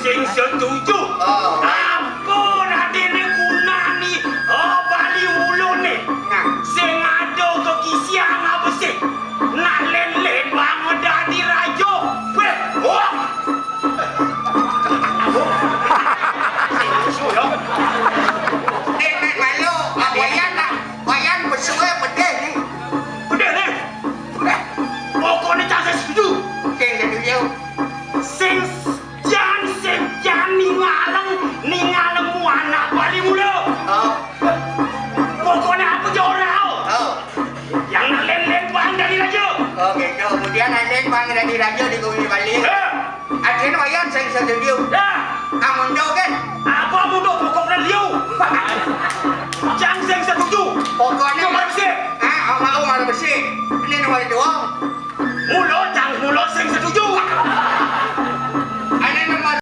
sing setuju. Ampun adine guna ni. Bali Hulu ni. Sing ada kekisian apa sih? Nak len-len banget dadi raja. Weh, Wayan bersuai pedih ni. Pedih ni. Pokoknya tak saya setuju. Okey, saya setuju. Sing ningalang muana Bali Hulu. Pokoknya apa je orang. Yang nak len-len bang dari raja. Okey, kemudian len bang dari raja di Bumi Bali. Akhirnya wayan saya setuju.